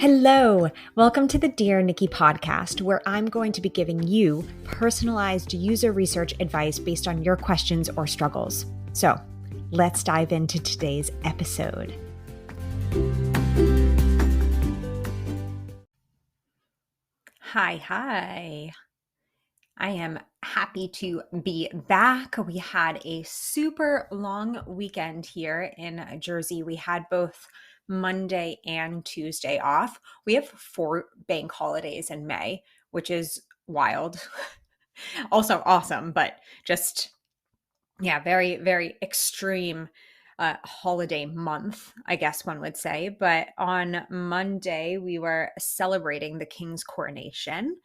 Hello, welcome to the Dear Nikki podcast, where I'm going to be giving you personalized user research advice based on your questions or struggles. So let's dive into today's episode. Hi. I am happy to be back. We had a super long weekend here in Jersey. We had both Monday and Tuesday off. We have 4 bank holidays in May, which is wild. Also awesome, but just, very, very extreme holiday month, I guess one would say. But on Monday, we were celebrating the King's coronation.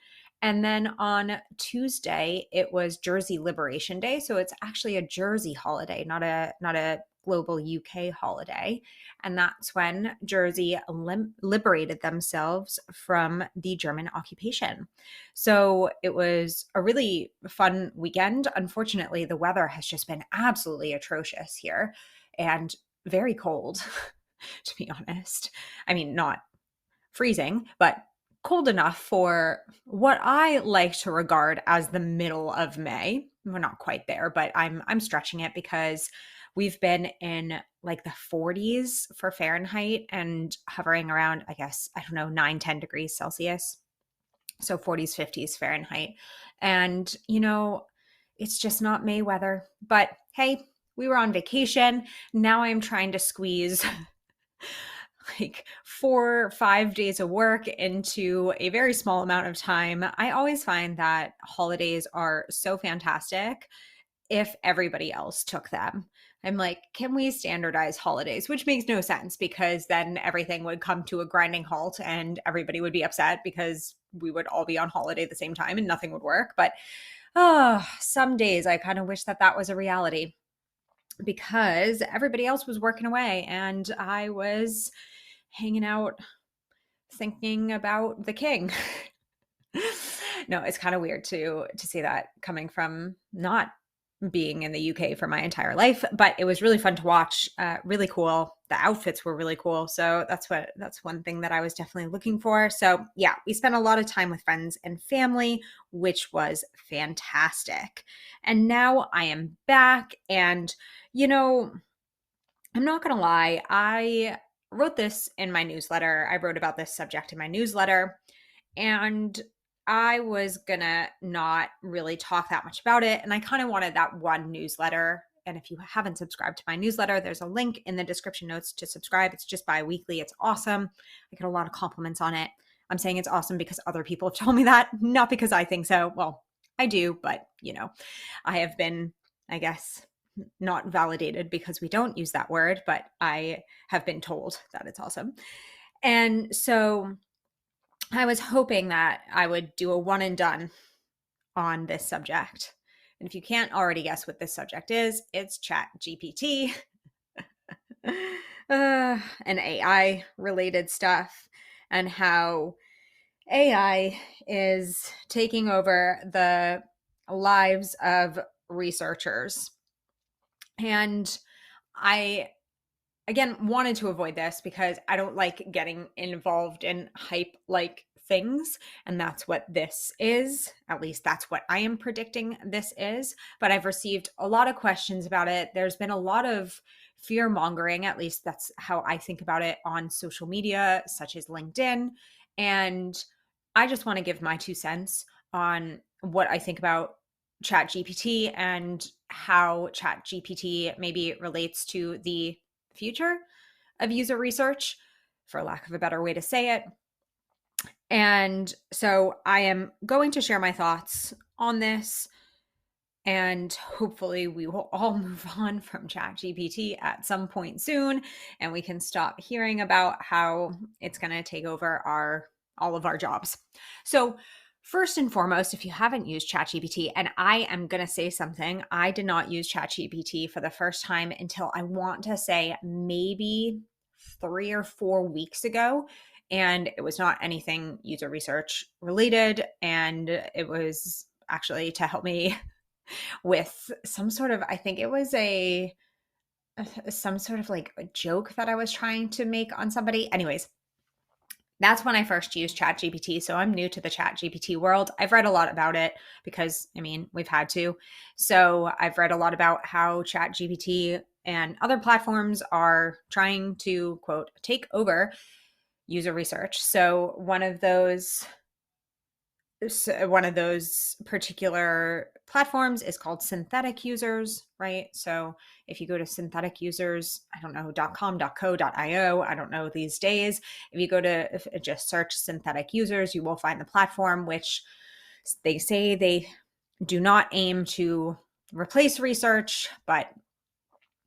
And then on Tuesday, it was Jersey Liberation Day. So it's actually a Jersey holiday, not a global UK holiday. And that's when Jersey liberated themselves from the German occupation. So it was a really fun weekend. Unfortunately, the weather has just been absolutely atrocious here and very cold, to be honest. I mean, not freezing, but cold enough for what I like to regard as the middle of May. We're not quite there, but I'm stretching it because we've been in like the 40s for Fahrenheit and hovering around, I guess, I don't know, 9-10 degrees Celsius. So 40s, 50s Fahrenheit. And, it's just not May weather. But hey, we were on vacation. Now I'm trying to squeeze like 4 or 5 days of work into a very small amount of time. I always find that holidays are so fantastic if everybody else took them. I'm like, can we standardize holidays? Which makes no sense because then everything would come to a grinding halt and everybody would be upset because we would all be on holiday at the same time and nothing would work. But some days I kind of wish that was a reality because everybody else was working away and I was hanging out thinking about the king. No, it's kind of weird to see that coming from not being in the UK for my entire life, but it was really fun to watch. Really cool. The outfits were really cool. So that's one thing that I was definitely looking for. So yeah, we spent a lot of time with friends and family, which was fantastic. And now I am back and, I'm not going to lie. I wrote this in my newsletter. I wrote about this subject in my newsletter and I was gonna not really talk that much about it. And I kind of wanted that one newsletter. And if you haven't subscribed to my newsletter, there's a link in the description notes to subscribe. It's just bi-weekly. It's awesome. I get a lot of compliments on it. I'm saying it's awesome because other people have told me that, not because I think so. Well, I do, but I have been, I guess, not validated because we don't use that word, but I have been told that it's awesome. And so I was hoping that I would do a one and done on this subject. And if you can't already guess what this subject is, it's ChatGPT and AI related stuff and how AI is taking over the lives of researchers. And I again wanted to avoid this because I don't like getting involved in hype like things, and that's what this is. At least that's what I am predicting this is, but I've received a lot of questions about it. There's been a lot of fear mongering, at least that's how I think about it, on social media such as LinkedIn. And I just want to give my 2 cents on what I think about ChatGPT and how ChatGPT maybe relates to the future of user research, for lack of a better way to say it. And so I am going to share my thoughts on this, and hopefully we will all move on from ChatGPT at some point soon, and we can stop hearing about how it's going to take over all of our jobs. So first and foremost, if you haven't used ChatGPT, and I am going to say something, I did not use ChatGPT for the first time until I want to say maybe 3 or 4 weeks ago. And it was not anything user research related. And it was actually to help me with some sort of, I think it was some sort of like a joke that I was trying to make on somebody. Anyways, That's when I first used ChatGPT. So I'm new to the ChatGPT world. I've read a lot about it because, I mean, we've had to. So I've read a lot about how ChatGPT and other platforms are trying to, quote, take over user research. So one of those particular platforms is called synthetic users, right? So if you go to synthetic users, I don't know, .com, .co.io, I don't know these days. If you go to just search synthetic users, you will find the platform, which they say they do not aim to replace research, but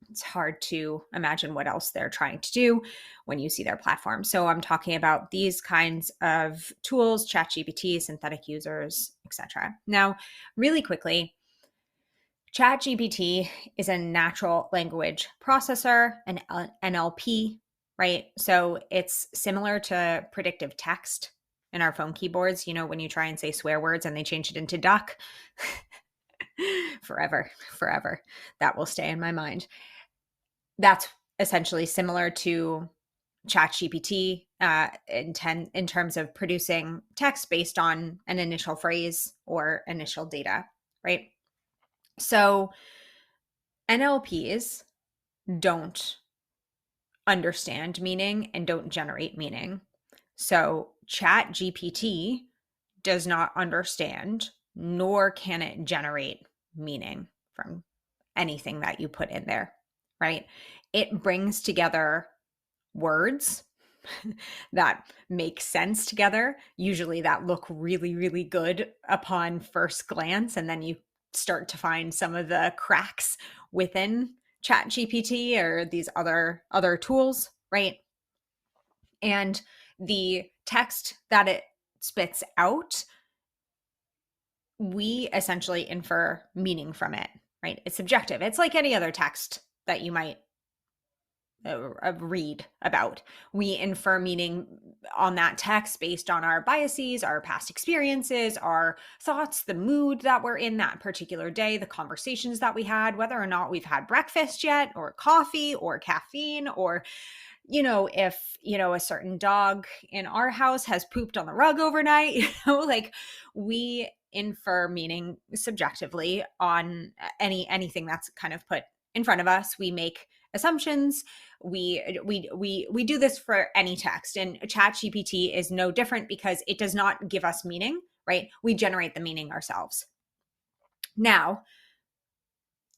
it's hard to imagine what else they're trying to do when you see their platform. So I'm talking about these kinds of tools, ChatGPT, synthetic users, etc. Now, really quickly, ChatGPT is a natural language processor, an NLP, right? So it's similar to predictive text in our phone keyboards. You know, when you try and say swear words and they change it into duck, forever, forever. That will stay in my mind. That's essentially similar to ChatGPT in terms of producing text based on an initial phrase or initial data, right? So NLPs don't understand meaning and don't generate meaning. So ChatGPT does not understand, nor can it generate meaning from anything that you put in there, right? It brings together words that make sense together, usually that look really, really good upon first glance. And then you start to find some of the cracks within ChatGPT or these other tools, right? And the text that it spits out, we essentially infer meaning from it, right? It's subjective. It's like any other text that you might read about. We infer meaning on that text based on our biases, our past experiences, our thoughts, the mood that we're in that particular day, the conversations that we had, whether or not we've had breakfast yet, or coffee, or caffeine, or if a certain dog in our house has pooped on the rug overnight, like we infer meaning subjectively on anything that's kind of put in front of us. We make assumptions. We do this for any text, and ChatGPT is no different because it does not give us meaning, right? We generate the meaning ourselves. Now,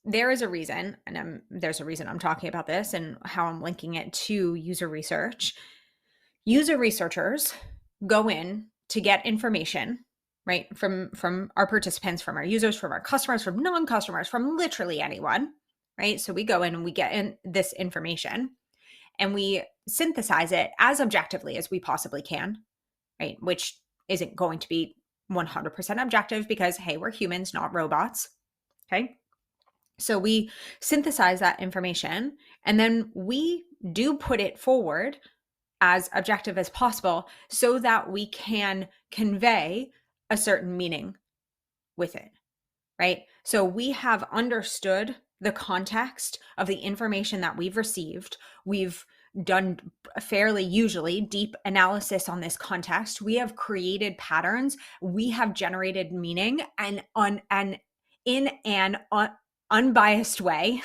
there's a reason I'm talking about this and how I'm linking it to user research. User researchers go in to get information, right, from our participants, from our users, from our customers, from non-customers, from literally anyone, right? So we go in and we get in this information and we synthesize it as objectively as we possibly can, right? Which isn't going to be 100% objective because, hey, we're humans, not robots, okay? So we synthesize that information and then we do put it forward as objective as possible so that we can convey a certain meaning with it, right? So we have understood the context of the information that we've received. We've done fairly usually deep analysis on this context. We have created patterns. We have generated meaning and in an unbiased way,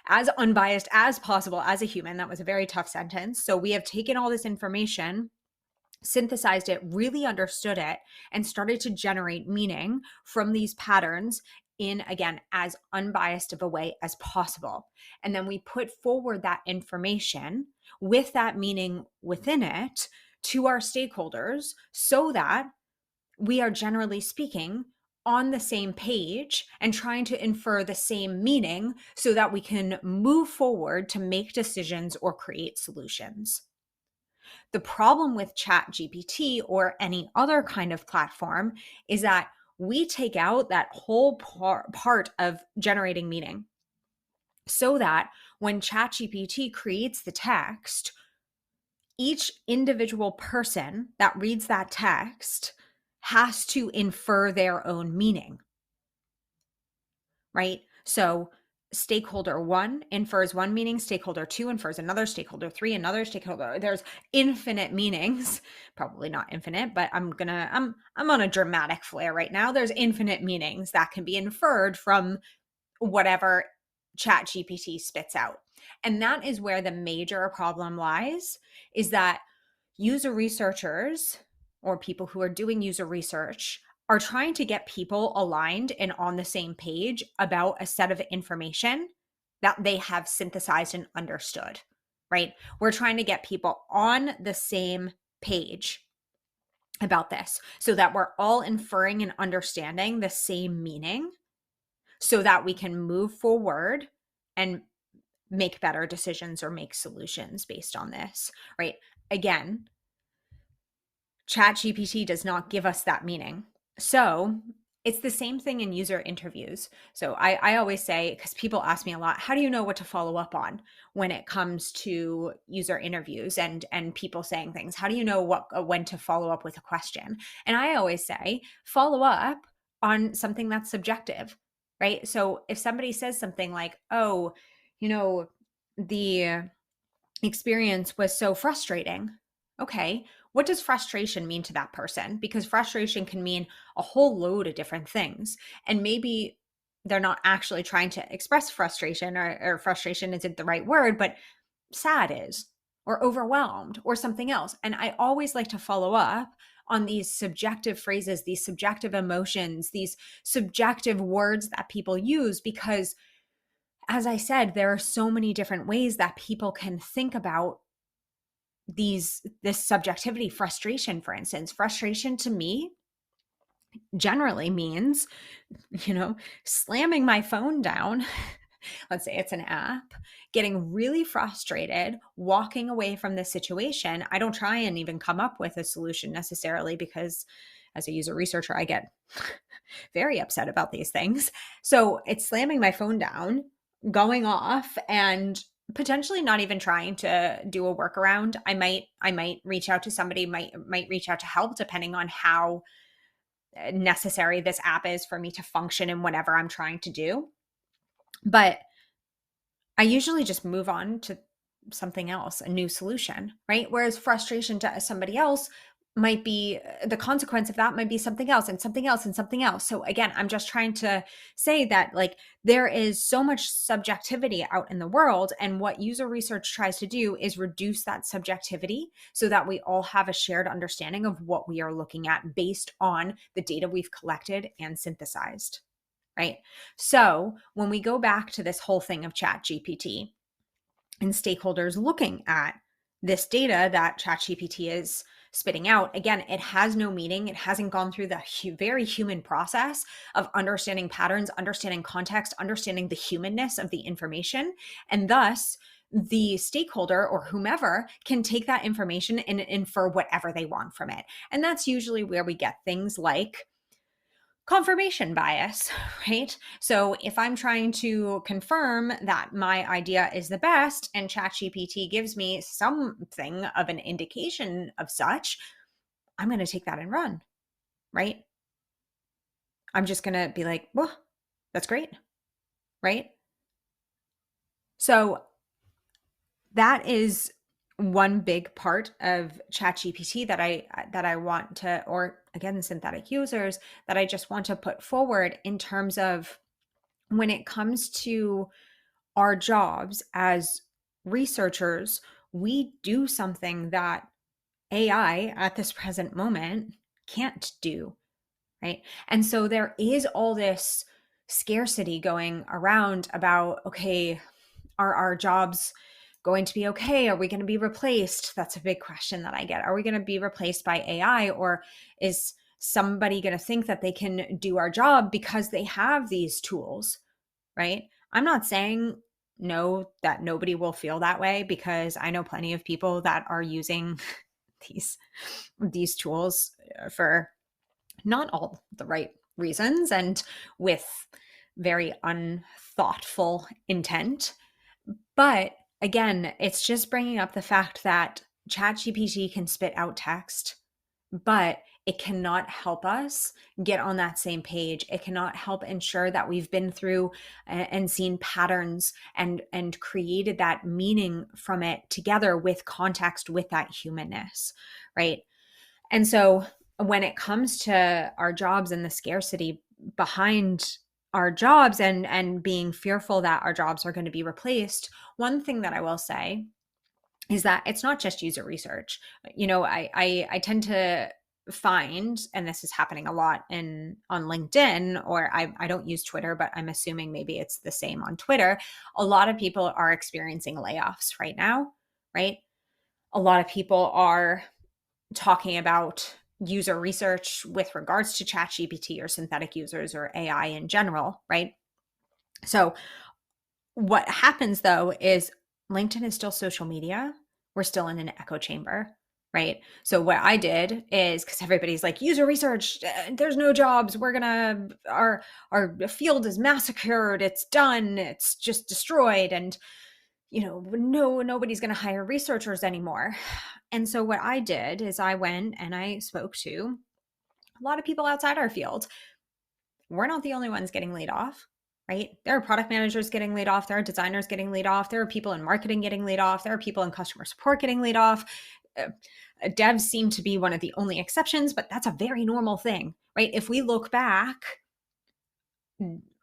as unbiased as possible as a human. That was a very tough sentence. So we have taken all this information, synthesized it, really understood it, and started to generate meaning from these patterns in, again, as unbiased of a way as possible. And then we put forward that information with that meaning within it to our stakeholders so that we are, generally speaking, on the same page and trying to infer the same meaning so that we can move forward to make decisions or create solutions. The problem with ChatGPT or any other kind of platform is that we take out that whole part of generating meaning so that when ChatGPT creates the text, each individual person that reads that text has to infer their own meaning, right? So stakeholder one infers one meaning, stakeholder two infers another, stakeholder three another, stakeholder, there's infinite meanings. Probably not infinite, but I'm on a dramatic flare right now. There's infinite meanings that can be inferred from whatever ChatGPT spits out. And that is where the major problem lies, is that user researchers, or people who are doing user research, are trying to get people aligned and on the same page about a set of information that they have synthesized and understood, right? We're trying to get people on the same page about this so that we're all inferring and understanding the same meaning so that we can move forward and make better decisions or make solutions based on this, right? Again, ChatGPT does not give us that meaning. So it's the same thing in user interviews. So I always say, because people ask me a lot, how do you know what to follow up on when it comes to user interviews and people saying things? How do you know when to follow up with a question? And I always say, follow up on something that's subjective, right? So if somebody says something like, oh, the experience was so frustrating. Okay, what does frustration mean to that person? Because frustration can mean a whole load of different things. And maybe they're not actually trying to express frustration, or frustration isn't the right word, but sad is, or overwhelmed, or something else. And I always like to follow up on these subjective phrases, these subjective emotions, these subjective words that people use, because as I said, there are so many different ways that people can think about this subjectivity. Frustration, for instance, frustration to me generally means, slamming my phone down. Let's say it's an app, getting really frustrated, walking away from the situation. I don't try and even come up with a solution necessarily, because as a user researcher, I get very upset about these things. So it's slamming my phone down, going off, and potentially not even trying to do a workaround. I might reach out to somebody, might reach out to help, depending on how necessary this app is for me to function in whatever I'm trying to do. But I usually just move on to something else, a new solution, right? Whereas frustration to somebody else might be, the consequence of that might be something else and something else and something else. So again, I'm just trying to say that, like, there is so much subjectivity out in the world, and what user research tries to do is reduce that subjectivity so that we all have a shared understanding of what we are looking at based on the data we've collected and synthesized, right? So when we go back to this whole thing of ChatGPT and stakeholders looking at this data that ChatGPT is spitting out, again, it has no meaning. It hasn't gone through the very human process of understanding patterns, understanding context, understanding the humanness of the information. And thus, the stakeholder or whomever can take that information and infer whatever they want from it. And that's usually where we get things like confirmation bias, right? So if I'm trying to confirm that my idea is the best and ChatGPT gives me something of an indication of such, I'm going to take that and run, right? I'm just going to be like, well, that's great, right? So that is one big part of ChatGPT that I want to, or again, synthetic users, that I just want to put forward in terms of when it comes to our jobs as researchers. We do something that AI at this present moment can't do, right? And so there is all this scarcity going around about, okay, are our jobs going to be okay? Are we going to be replaced? That's a big question that I get. Are we going to be replaced by AI, or is somebody going to think that they can do our job because they have these tools, right? I'm not saying no, that nobody will feel that way, because I know plenty of people that are using these tools for not all the right reasons and with very unthoughtful intent. But again, it's just bringing up the fact that ChatGPT can spit out text, but it cannot help us get on that same page. It cannot help ensure that we've been through and seen patterns and created that meaning from it together with context, with that humanness, right? And so when it comes to our jobs and the scarcity behind our jobs and being fearful that our jobs are going to be replaced, one thing that I will say is that it's not just user research. I tend to find, and this is happening a lot on LinkedIn, or I don't use Twitter, but I'm assuming maybe it's the same on Twitter. A lot of people are experiencing layoffs right now, right? A lot of people are talking about user research with regards to ChatGPT or synthetic users or AI in general, right? So what happens though is LinkedIn is still social media. We're still in an echo chamber, right? So what I did is, because everybody's like, user research, there's no jobs. Our field is massacred. It's done. It's just destroyed. And nobody's going to hire researchers anymore. And so what I did is I went and I spoke to a lot of people outside our field. We're not the only ones getting laid off, right? There are product managers getting laid off. There are designers getting laid off. There are people in marketing getting laid off. There are people in customer support getting laid off. Devs seem to be one of the only exceptions, but that's a very normal thing, right? If we look back,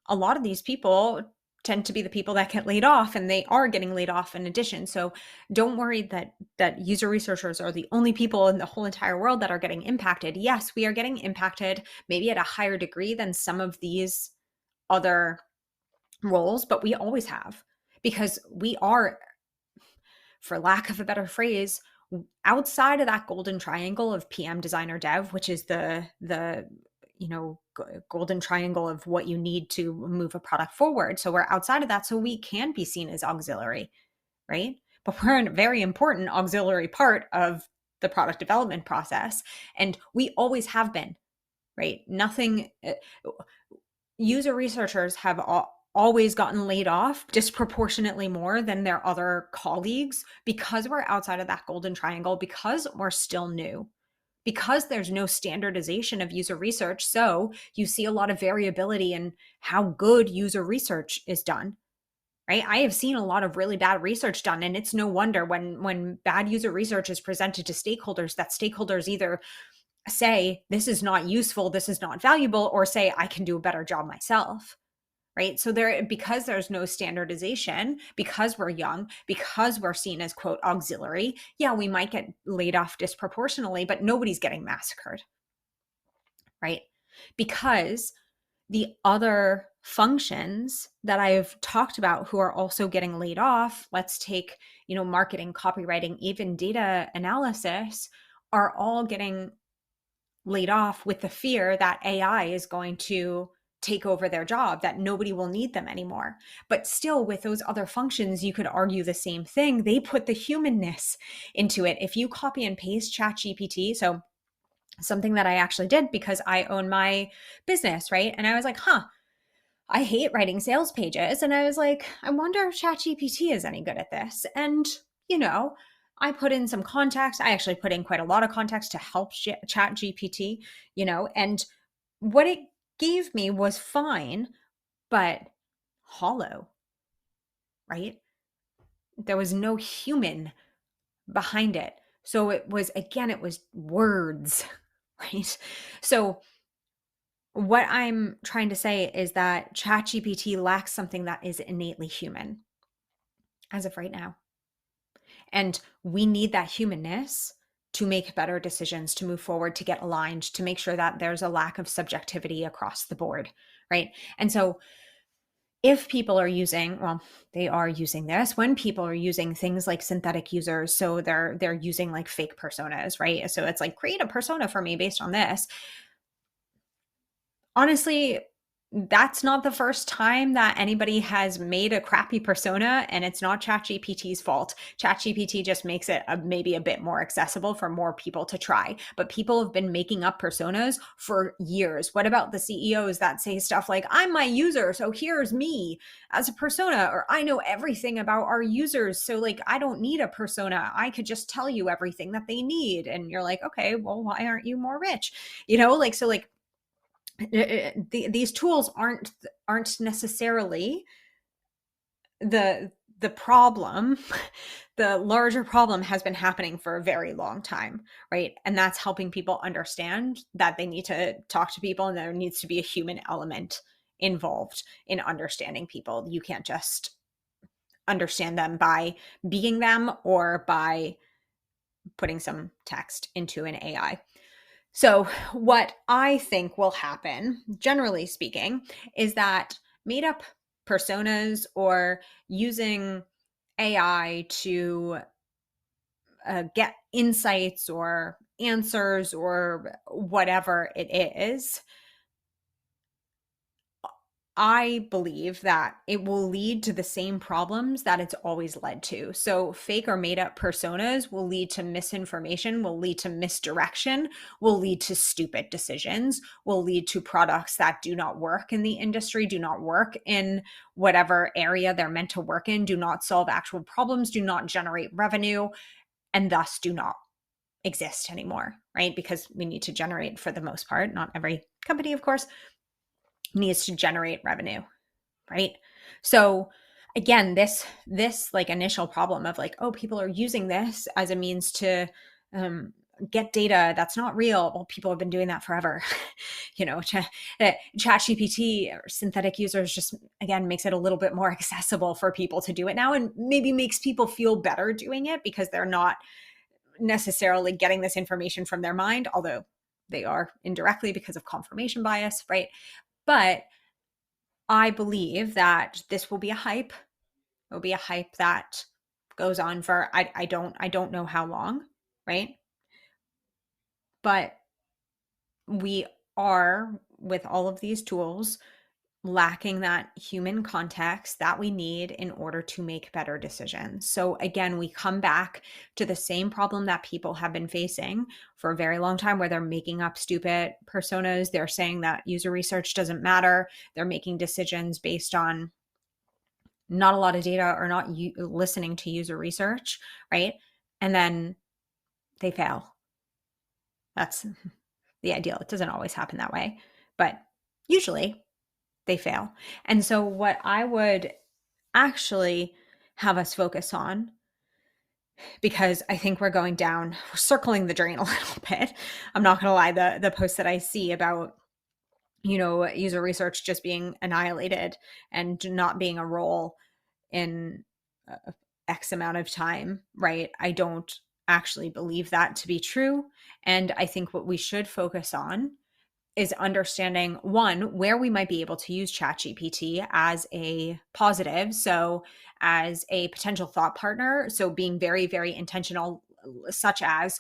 a lot of these people tend to be the people that get laid off, and they are getting laid off in addition. So don't worry that user researchers are the only people in the whole entire world that are getting impacted. Yes, we are getting impacted maybe at a higher degree than some of these other roles, but we always have, because we are, for lack of a better phrase, outside of that golden triangle of PM, designer, dev, which is the golden triangle of what you need to move a product forward. So we're outside of that, so we can be seen as auxiliary, right? But we're a very important auxiliary part of the product development process, and we always have been, right? User researchers have always gotten laid off disproportionately more than their other colleagues, because we're outside of that golden triangle, because we're still new, because there's no standardization of user research. So you see a lot of variability in how good user research is done, right? I have seen a lot of really bad research done, and it's no wonder when bad user research is presented to stakeholders, that stakeholders either say, this is not useful, this is not valuable, or say, I can do a better job myself. Right. So because there's no standardization, because we're young, because we're seen as, quote, auxiliary, yeah, we might get laid off disproportionately, but nobody's getting massacred. Right. Because the other functions that I've talked about who are also getting laid off, let's take, marketing, copywriting, even data analysis, are all getting laid off with the fear that AI is going to take over their job, that nobody will need them anymore. But still, with those other functions, you could argue the same thing. They put the humanness into it. If you copy and paste ChatGPT, so something that I actually did because I own my business, right? And I was like, I hate writing sales pages. And I was like, I wonder if ChatGPT is any good at this. And, I put in some context. I actually put in quite a lot of context to help ChatGPT, and what it gave me was fine, but hollow, right? There was no human behind it. So it was words, right? So what I'm trying to say is that ChatGPT lacks something that is innately human as of right now. And we need that humanness to make better decisions, to move forward, to get aligned, to make sure that there's a lack of subjectivity across the board, right? And so if people are using, they are using this when people are using things like synthetic users, so they're using like fake personas, right? So it's like, create a persona for me based on this. Honestly, that's not the first time that anybody has made a crappy persona, and it's not ChatGPT's fault. ChatGPT just makes it maybe a bit more accessible for more people to try. But people have been making up personas for years. What about the CEOs that say stuff like, I'm my user, so here's me as a persona, or I know everything about our users, so like I don't need a persona. I could just tell you everything that they need. And you're like, okay, well, why aren't you more rich? So like these tools aren't necessarily the problem. The larger problem has been happening for a very long time, right? And that's helping people understand that they need to talk to people, and there needs to be a human element involved in understanding people. You can't just understand them by being them or by putting some text into an AI. So, what I think will happen, generally speaking, is that made up personas or using AI to get insights or answers or whatever it is, I believe that it will lead to the same problems that it's always led to. So, fake or made up personas will lead to misinformation, will lead to misdirection, will lead to stupid decisions, will lead to products that do not work in the industry, do not work in whatever area they're meant to work in, do not solve actual problems, do not generate revenue, and thus do not exist anymore, right? Because we need to generate, for the most part, not every company, of course, needs to generate revenue, right? So again, this like initial problem of like, oh, people are using this as a means to get data that's not real. Well, people have been doing that forever. ChatGPT or synthetic users just, again, makes it a little bit more accessible for people to do it now, and maybe makes people feel better doing it because they're not necessarily getting this information from their mind, although they are indirectly because of confirmation bias, right? But I believe that this will be a hype. It will be a hype that goes on for I don't know how long, right? But we are, with all of these tools, lacking that human context that we need in order to make better decisions. So again, we come back to the same problem that people have been facing for a very long time, where they're making up stupid personas. They're saying that user research doesn't matter. They're making decisions based on not a lot of data or not listening to user research, right? And then they fail. That's the ideal. It doesn't always happen that way, but usually they fail. And so, what I would actually have us focus on, because I think we're circling the drain a little bit. I'm not going to lie, the posts that I see about, user research just being annihilated and not being a role in X amount of time, right? I don't actually believe that to be true. And I think what we should focus on is understanding, one, where we might be able to use ChatGPT as a positive. So, as a potential thought partner. So, being very, very intentional, such as,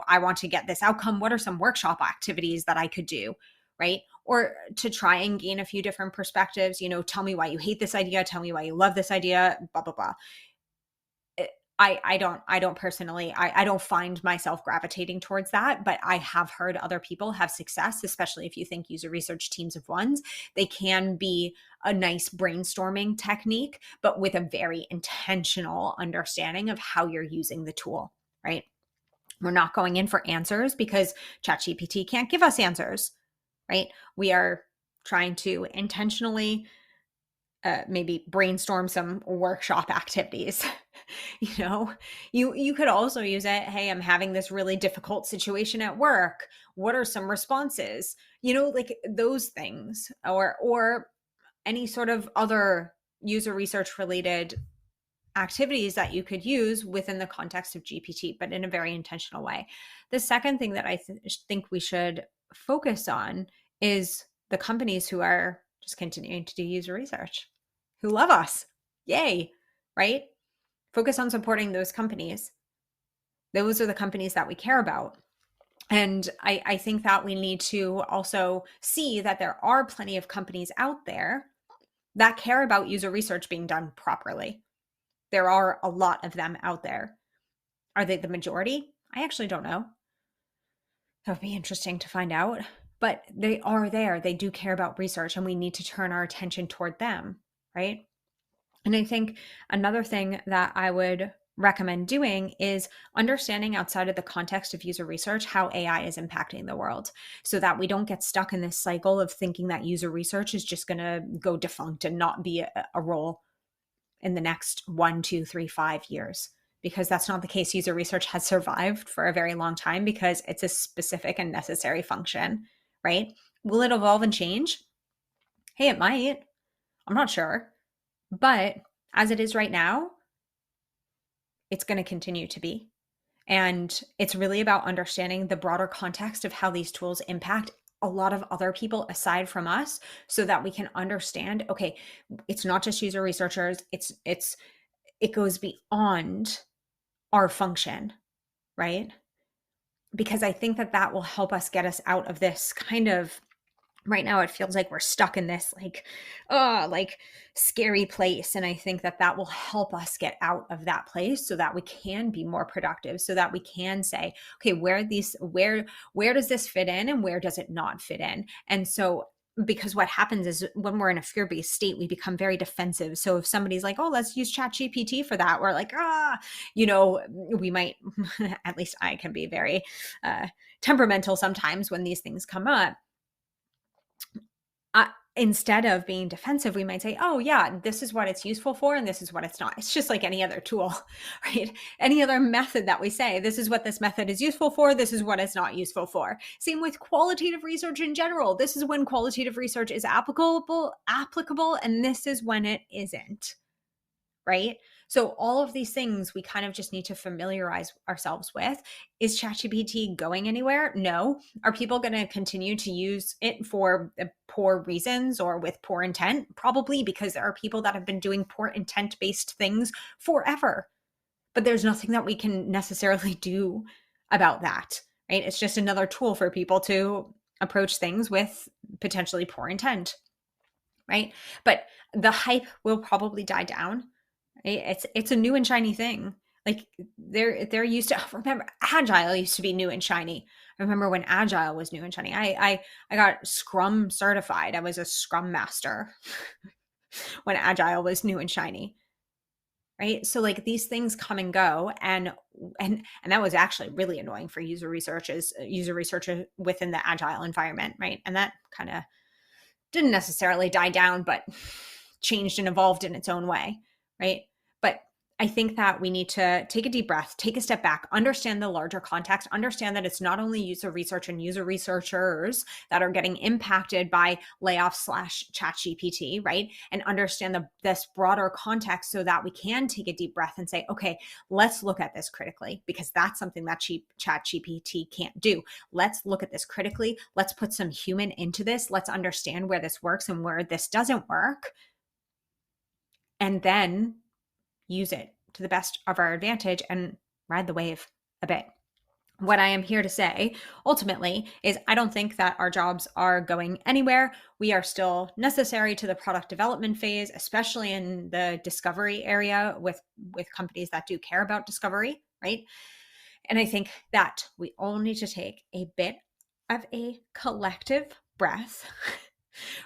I want to get this outcome. What are some workshop activities that I could do? Right. Or to try and gain a few different perspectives, tell me why you hate this idea, tell me why you love this idea, blah, blah, blah. I don't personally, I don't find myself gravitating towards that, but I have heard other people have success, especially if you think user research teams of ones. They can be a nice brainstorming technique, but with a very intentional understanding of how you're using the tool, right? We're not going in for answers because ChatGPT can't give us answers, right? We are trying to intentionally maybe brainstorm some workshop activities. You could also use it, hey, I'm having this really difficult situation at work, what are some responses, like those things, or any sort of other user research related activities that you could use within the context of GPT, but in a very intentional way. The second thing that I think we should focus on is the companies who are just continuing to do user research, who love us. Yay, right? Focus on supporting those companies. Those are the companies that we care about. And I think that we need to also see that there are plenty of companies out there that care about user research being done properly. There are a lot of them out there. Are they the majority? I actually don't know. That would be interesting to find out. But they are there. They do care about research, and we need to turn our attention toward them, right? And I think another thing that I would recommend doing is understanding outside of the context of user research how AI is impacting the world so that we don't get stuck in this cycle of thinking that user research is just going to go defunct and not be a role in the next 1, 2, 3, 5 years. Because that's not the case. User research has survived for a very long time because it's a specific and necessary function, right? Will it evolve and change? Hey, it might. I'm not sure. But as it is right now, it's going to continue to be. And it's really about understanding the broader context of how these tools impact a lot of other people aside from us so that we can understand, okay, it's not just user researchers, it goes beyond our function, right? Because I think that that will help us get us out of this kind of, right now it feels like we're stuck in this like scary place, and I think that that will help us get out of that place so that we can be more productive, so that we can say, okay, where does this fit in and where does it not fit in? And so, because what happens is when we're in a fear-based state, we become very defensive. So if somebody's like, oh, let's use ChatGPT for that, we're like, we might at least I can be very temperamental sometimes when these things come up. Instead of being defensive, we might say, oh, yeah, this is what it's useful for, and this is what it's not. It's just like any other tool, right? Any other method that we say, this is what this method is useful for, this is what it's not useful for. Same with qualitative research in general. This is when qualitative research is applicable, and this is when it isn't, right? So all of these things we kind of just need to familiarize ourselves with. Is ChatGPT going anywhere? No. Are people going to continue to use it for poor reasons or with poor intent? Probably, because there are people that have been doing poor intent-based things forever. But there's nothing that we can necessarily do about that, right? It's just another tool for people to approach things with potentially poor intent, right? But the hype will probably die down. It's a new and shiny thing. Like they're used to, remember, Agile used to be new and shiny. I remember when Agile was new and shiny. I got Scrum certified. I was a Scrum master when Agile was new and shiny. Right? So like these things come and go, and that was actually really annoying for user researchers within the Agile environment, right? And that kind of didn't necessarily die down, but changed and evolved in its own way, right? But I think that we need to take a deep breath, take a step back, understand the larger context, understand that it's not only user research and user researchers that are getting impacted by layoffs / ChatGPT, right? And understand this broader context so that we can take a deep breath and say, okay, let's look at this critically, because that's something that ChatGPT can't do. Let's look at this critically. Let's put some human into this. Let's understand where this works and where this doesn't work. And then use it to the best of our advantage and ride the wave a bit. What I am here to say ultimately is I don't think that our jobs are going anywhere. We are still necessary to the product development phase, especially in the discovery area with companies that do care about discovery, right? And I think that we all need to take a bit of a collective breath,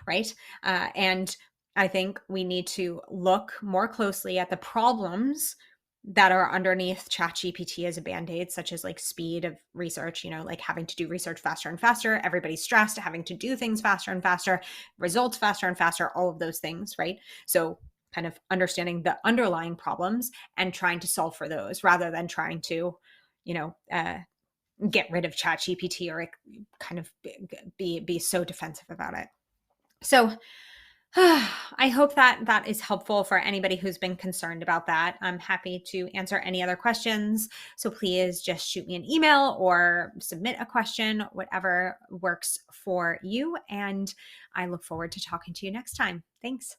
right? And I think we need to look more closely at the problems that are underneath ChatGPT as a band-aid, such as like speed of research, like having to do research faster and faster. Everybody's stressed, having to do things faster and faster, results faster and faster, all of those things, right? So kind of understanding the underlying problems and trying to solve for those rather than trying to, get rid of ChatGPT or kind of be so defensive about it. So I hope that is helpful for anybody who's been concerned about that. I'm happy to answer any other questions. So please just shoot me an email or submit a question, whatever works for you. And I look forward to talking to you next time. Thanks.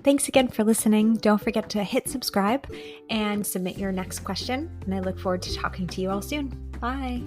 Thanks again for listening. Don't forget to hit subscribe and submit your next question. And I look forward to talking to you all soon. Bye.